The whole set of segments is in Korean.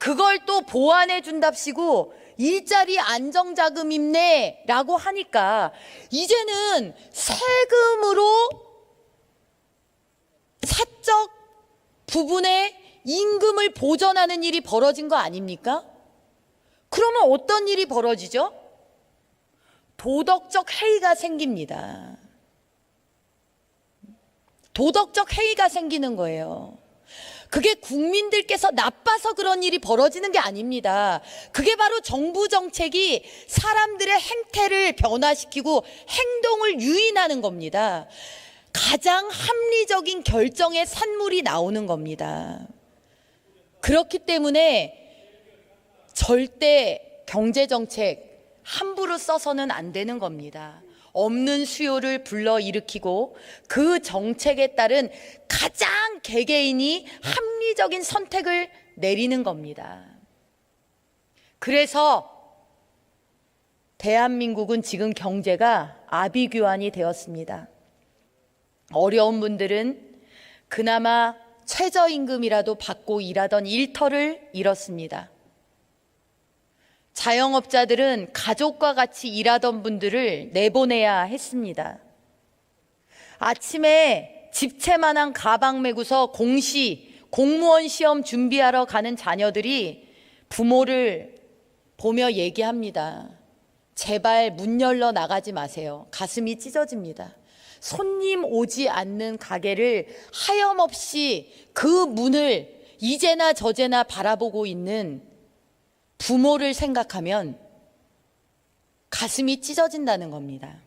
그걸 또 보완해 준답시고 일자리 안정자금이네 라고 하니까 이제는 세금으로 사적 부분의 임금을 보전하는 일이 벌어진 거 아닙니까? 그러면 어떤 일이 벌어지죠? 도덕적 해이가 생깁니다. 도덕적 해이가 생기는 거예요. 그게 국민들께서 나빠서 그런 일이 벌어지는 게 아닙니다. 그게 바로 정부 정책이 사람들의 행태를 변화시키고 행동을 유인하는 겁니다. 가장 합리적인 결정의 산물이 나오는 겁니다. 그렇기 때문에 절대 경제정책 함부로 써서는 안 되는 겁니다. 없는 수요를 불러일으키고 그 정책에 따른 가장 개개인이 합리적인 선택을 내리는 겁니다. 그래서 대한민국은 지금 경제가 아비규환이 되었습니다. 어려운 분들은 그나마 최저임금이라도 받고 일하던 일터를 잃었습니다. 자영업자들은 가족과 같이 일하던 분들을 내보내야 했습니다. 아침에 집채만한 가방 메고서 공무원 시험 준비하러 가는 자녀들이 부모를 보며 얘기합니다. 제발 문 열러 나가지 마세요. 가슴이 찢어집니다. 손님 오지 않는 가게를 하염없이 그 문을 이제나 저제나 바라보고 있는 부모를 생각하면 가슴이 찢어진다는 겁니다.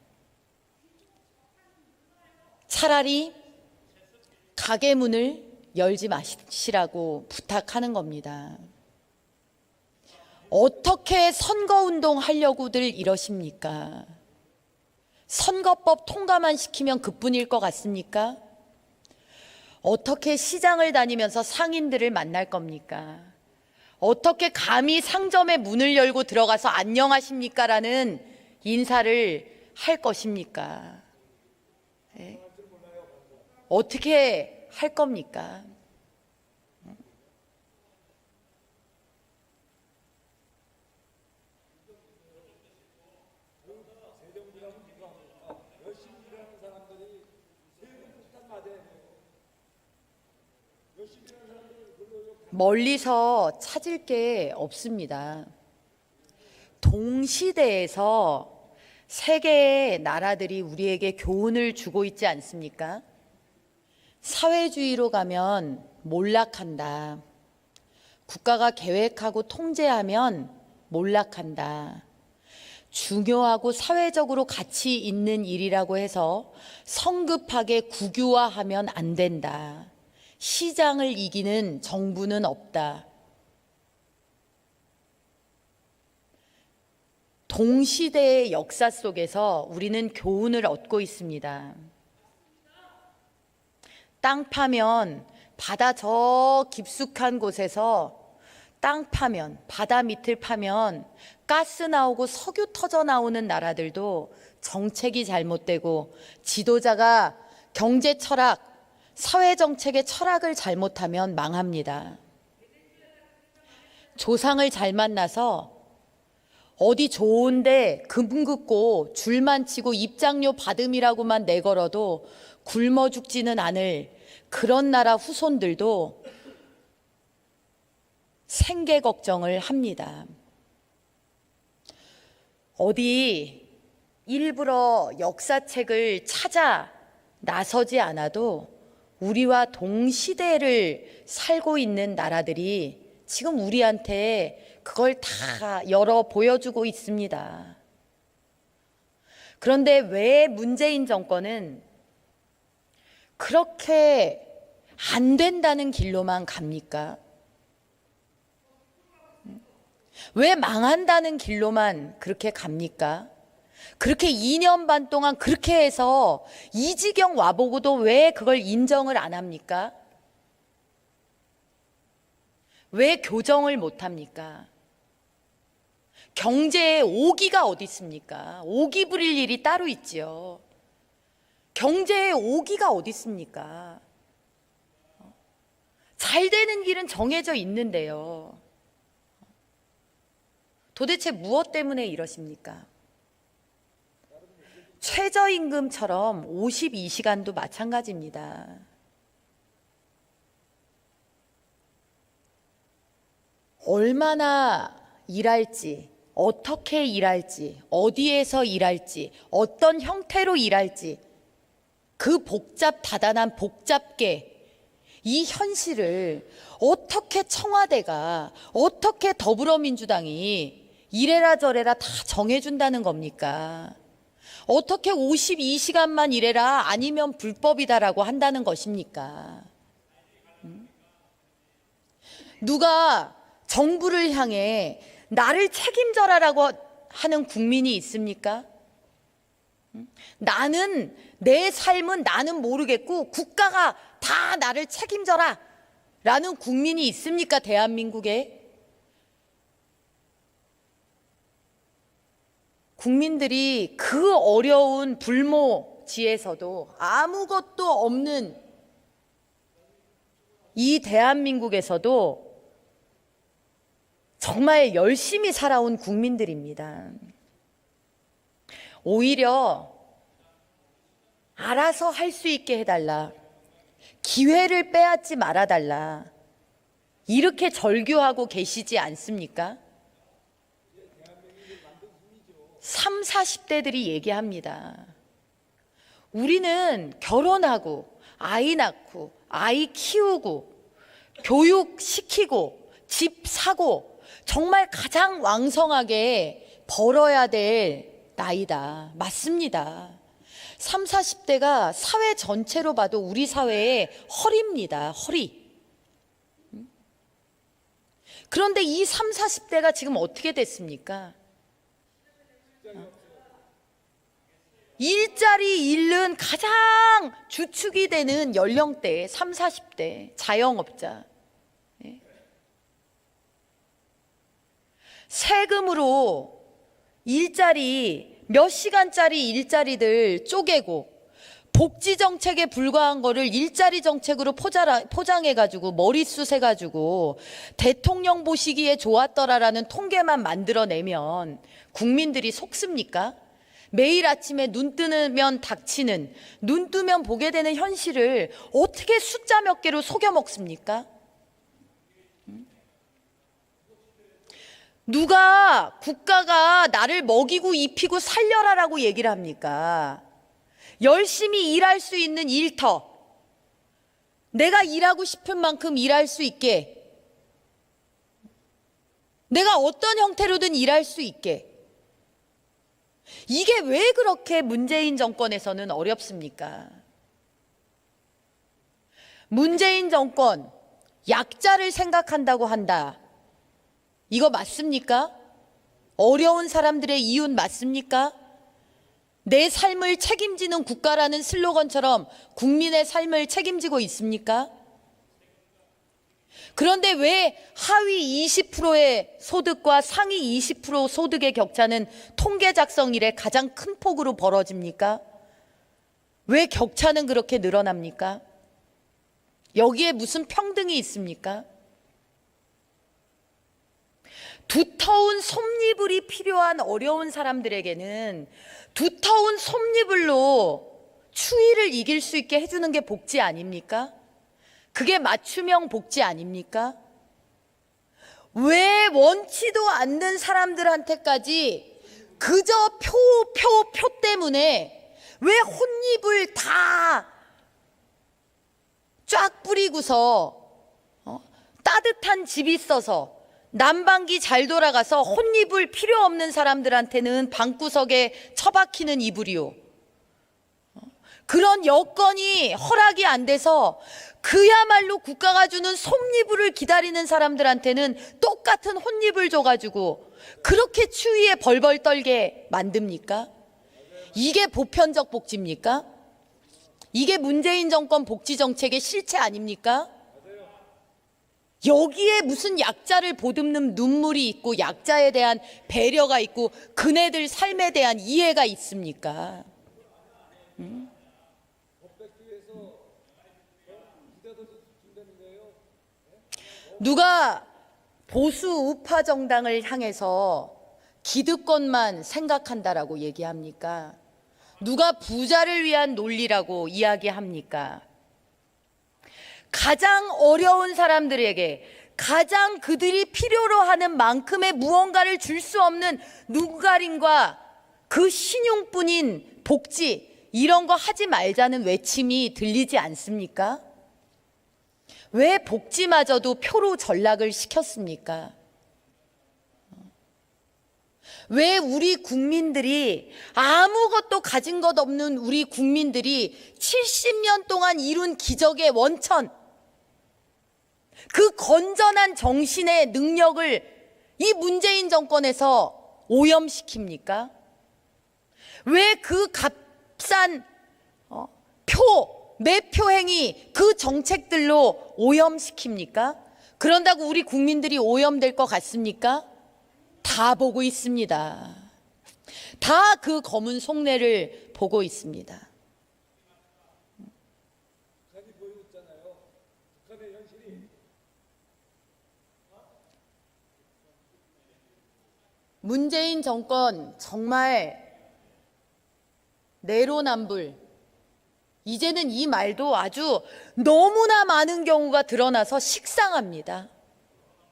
차라리 가게 문을 열지 마시라고 부탁하는 겁니다. 어떻게 선거운동 하려고들 이러십니까? 선거법 통과만 시키면 그뿐일 것 같습니까? 어떻게 시장을 다니면서 상인들을 만날 겁니까? 어떻게 감히 상점의 문을 열고 들어가서 안녕하십니까? 라는 인사를 할 것입니까? 네? 어떻게 할 겁니까? 멀리서 찾을 게 없습니다. 동시대에서 세계의 나라들이 우리에게 교훈을 주고 있지 않습니까? 사회주의로 가면 몰락한다. 국가가 계획하고 통제하면 몰락한다. 중요하고 사회적으로 가치 있는 일이라고 해서 성급하게 국유화하면 안 된다. 시장을 이기는 정부는 없다. 동시대의 역사 속에서 우리는 교훈을 얻고 있습니다. 땅 파면 바다 저 깊숙한 곳에서 땅 파면 바다 밑을 파면 가스 나오고 석유 터져 나오는 나라들도 정책이 잘못되고 지도자가 경제 철학 사회정책의 철학을 잘못하면 망합니다. 조상을 잘 만나서 어디 좋은데 금 긋고 줄만 치고 입장료 받음이라고만 내걸어도 굶어 죽지는 않을 그런 나라 후손들도 생계 걱정을 합니다. 어디 일부러 역사책을 찾아 나서지 않아도 우리와 동시대를 살고 있는 나라들이 지금 우리한테 그걸 다 열어 보여주고 있습니다. 그런데 왜 문재인 정권은 그렇게 안 된다는 길로만 갑니까? 왜 망한다는 길로만 그렇게 갑니까? 그렇게 2년 반 동안 그렇게 해서 이 지경 와보고도 왜 그걸 인정을 안 합니까? 왜 교정을 못 합니까? 경제에 오기가 어디 있습니까? 오기 부릴 일이 따로 있지요. 경제에 오기가 어디 있습니까? 잘 되는 길은 정해져 있는데요. 도대체 무엇 때문에 이러십니까? 최저임금처럼 52시간도 마찬가지입니다. 얼마나 일할지, 어떻게 일할지, 어디에서 일할지, 어떤 형태로 일할지, 그 다단한 복잡계, 이 현실을 어떻게 청와대가, 어떻게 더불어민주당이 이래라 저래라 다 정해준다는 겁니까? 어떻게 52시간만 일해라 아니면 불법이다라고 한다는 것입니까? 누가 정부를 향해 나를 책임져라라고 하는 국민이 있습니까? 나는 내 삶은 나는 모르겠고 국가가 다 나를 책임져라 라는 국민이 있습니까? 대한민국에? 국민들이 그 어려운 불모지에서도 아무것도 없는 이 대한민국에서도 정말 열심히 살아온 국민들입니다. 오히려 알아서 할 수 있게 해달라, 기회를 빼앗지 말아달라, 이렇게 절규하고 계시지 않습니까? 30, 40대들이 얘기합니다. 우리는 결혼하고 아이 낳고 아이 키우고 교육시키고 집 사고 정말 가장 왕성하게 벌어야 될 나이다. 맞습니다. 30, 40대가 사회 전체로 봐도 우리 사회의 허리입니다. 허리. 그런데 이 30, 40대가 지금 어떻게 됐습니까? 일자리 잃는 가장 주축이 되는 연령대 30, 40대 자영업자, 세금으로 일자리 몇 시간짜리 일자리들 쪼개고 복지정책에 불과한 거를 일자리 정책으로 포장해가지고 머리숱 해가지고 대통령 보시기에 좋았더라라는 통계만 만들어내면 국민들이 속습니까? 매일 아침에 눈 뜨면 닥치는, 눈 뜨면 보게 되는 현실을 어떻게 숫자 몇 개로 속여 먹습니까? 누가 국가가 나를 먹이고 입히고 살려라라고 얘기를 합니까? 열심히 일할 수 있는 일터, 내가 일하고 싶은 만큼 일할 수 있게, 내가 어떤 형태로든 일할 수 있게, 이게 왜 그렇게 문재인 정권에서는 어렵습니까? 문재인 정권, 약자를 생각한다고 한다. 이거 맞습니까? 어려운 사람들의 이웃 맞습니까? 내 삶을 책임지는 국가라는 슬로건처럼 국민의 삶을 책임지고 있습니까? 그런데 왜 하위 20%의 소득과 상위 20% 소득의 격차는 통계 작성 이래 가장 큰 폭으로 벌어집니까? 왜 격차는 그렇게 늘어납니까? 여기에 무슨 평등이 있습니까? 두터운 솜니불이 필요한 어려운 사람들에게는 두터운 솜니불로 추위를 이길 수 있게 해주는 게 복지 아닙니까? 그게 맞춤형 복지 아닙니까? 왜 원치도 않는 사람들한테까지 그저 표 때문에 왜 혼입을 다 쫙 뿌리고서 따뜻한 집 있어서 난방기 잘 돌아가서 혼이불 필요 없는 사람들한테는 방구석에 처박히는 이불이요. 그런 여건이 허락이 안 돼서 그야말로 국가가 주는 솜이불을 기다리는 사람들한테는 똑같은 혼이불 줘가지고 그렇게 추위에 벌벌 떨게 만듭니까? 이게 보편적 복지입니까? 이게 문재인 정권 복지 정책의 실체 아닙니까? 여기에 무슨 약자를 보듬는 눈물이 있고 약자에 대한 배려가 있고 그네들 삶에 대한 이해가 있습니까? 누가 보수 우파 정당을 향해서 기득권만 생각한다라고 얘기합니까? 누가 부자를 위한 논리라고 이야기합니까? 가장 어려운 사람들에게 가장 그들이 필요로 하는 만큼의 무언가를 줄 수 없는 눈가림과 그 신용뿐인 복지, 이런 거 하지 말자는 외침이 들리지 않습니까? 왜 복지마저도 표로 전락을 시켰습니까? 왜 우리 국민들이, 아무것도 가진 것 없는 우리 국민들이 70년 동안 이룬 기적의 원천, 그 건전한 정신의 능력을 이 문재인 정권에서 오염시킵니까? 왜 그 값싼 매표 행위, 그 정책들로 오염시킵니까? 그런다고 우리 국민들이 오염될 것 같습니까? 다 보고 있습니다. 다 그 검은 속내를 보고 있습니다. 문재인 정권 정말 내로남불, 이제는 이 말도 아주 너무나 많은 경우가 드러나서 식상합니다.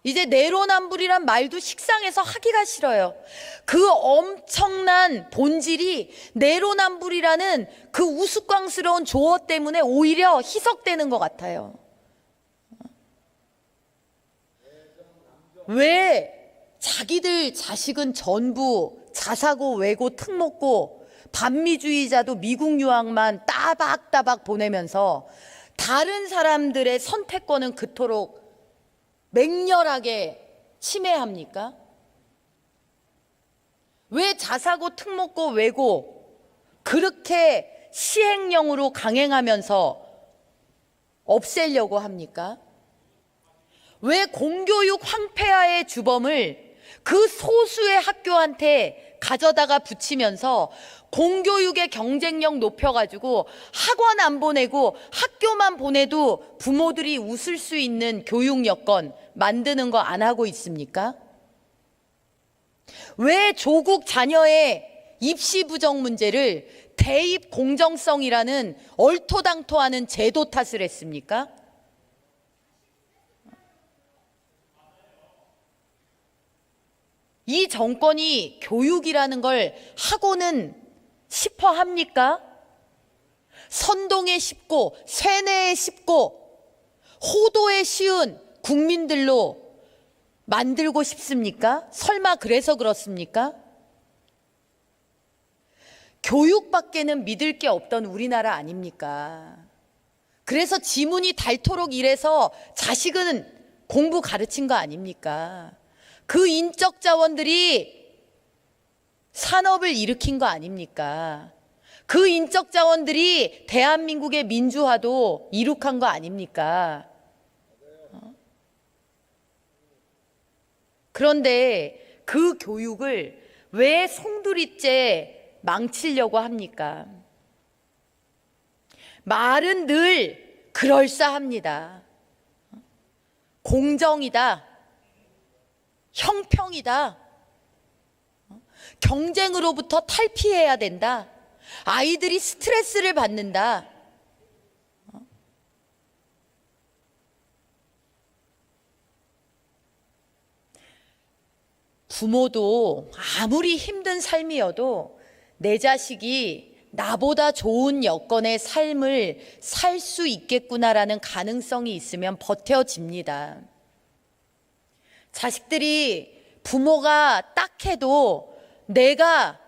이제 내로남불이란 말도 식상해서 하기가 싫어요. 그 엄청난 본질이 내로남불이라는 그 우스꽝스러운 조어 때문에 오히려 희석되는 것 같아요. 왜 자기들 자식은 전부 자사고 외고 특목고 반미주의자도 미국 유학만 따박따박 보내면서 다른 사람들의 선택권은 그토록 맹렬하게 침해합니까? 왜 자사고 특목고 외고 그렇게 시행령으로 강행하면서 없애려고 합니까? 왜 공교육 황폐화의 주범을 그 소수의 학교한테 가져다가 붙이면서 공교육의 경쟁력 높여가지고 학원 안 보내고 학교만 보내도 부모들이 웃을 수 있는 교육 여건 만드는 거 안 하고 있습니까? 왜 조국 자녀의 입시 부정 문제를 대입 공정성이라는 얼토당토하는 제도 탓을 했습니까? 이 정권이 교육이라는 걸 하고는 싶어 합니까? 선동에 쉽고 세뇌에 쉽고 호도에 쉬운 국민들로 만들고 싶습니까? 설마 그래서 그렇습니까? 교육밖에는 믿을 게 없던 우리나라 아닙니까? 그래서 지문이 닳도록 일해서 자식은 공부 가르친 거 아닙니까? 그 인적 자원들이 산업을 일으킨 거 아닙니까? 그 인적 자원들이 대한민국의 민주화도 이룩한 거 아닙니까? 그런데 그 교육을 왜 송두리째 망치려고 합니까? 말은 늘 그럴싸합니다. 공정이다. 형평이다. 경쟁으로부터 탈피해야 된다. 아이들이 스트레스를 받는다. 부모도 아무리 힘든 삶이어도 내 자식이 나보다 좋은 여건의 삶을 살 수 있겠구나라는 가능성이 있으면 버텨집니다. 자식들이 부모가 딱해도 내가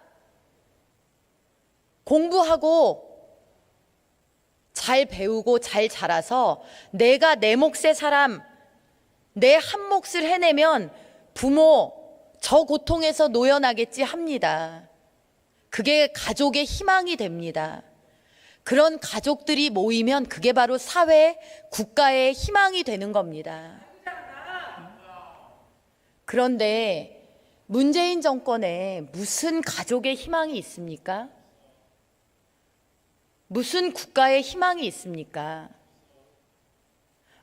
공부하고 잘 배우고 잘 자라서 내가 내 몫의 사람, 내 한 몫을 해내면 부모 저 고통에서 놓여나겠지 합니다. 그게 가족의 희망이 됩니다. 그런 가족들이 모이면 그게 바로 사회, 국가의 희망이 되는 겁니다. 그런데 문재인 정권에 무슨 가족의 희망이 있습니까? 무슨 국가의 희망이 있습니까?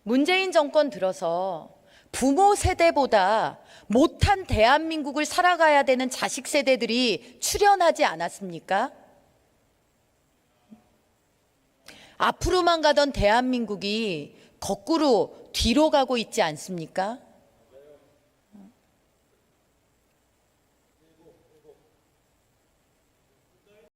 문재인 정권 들어서 부모 세대보다 못한 대한민국을 살아가야 되는 자식 세대들이 출현하지 않았습니까? 앞으로만 가던 대한민국이 거꾸로 뒤로 가고 있지 않습니까?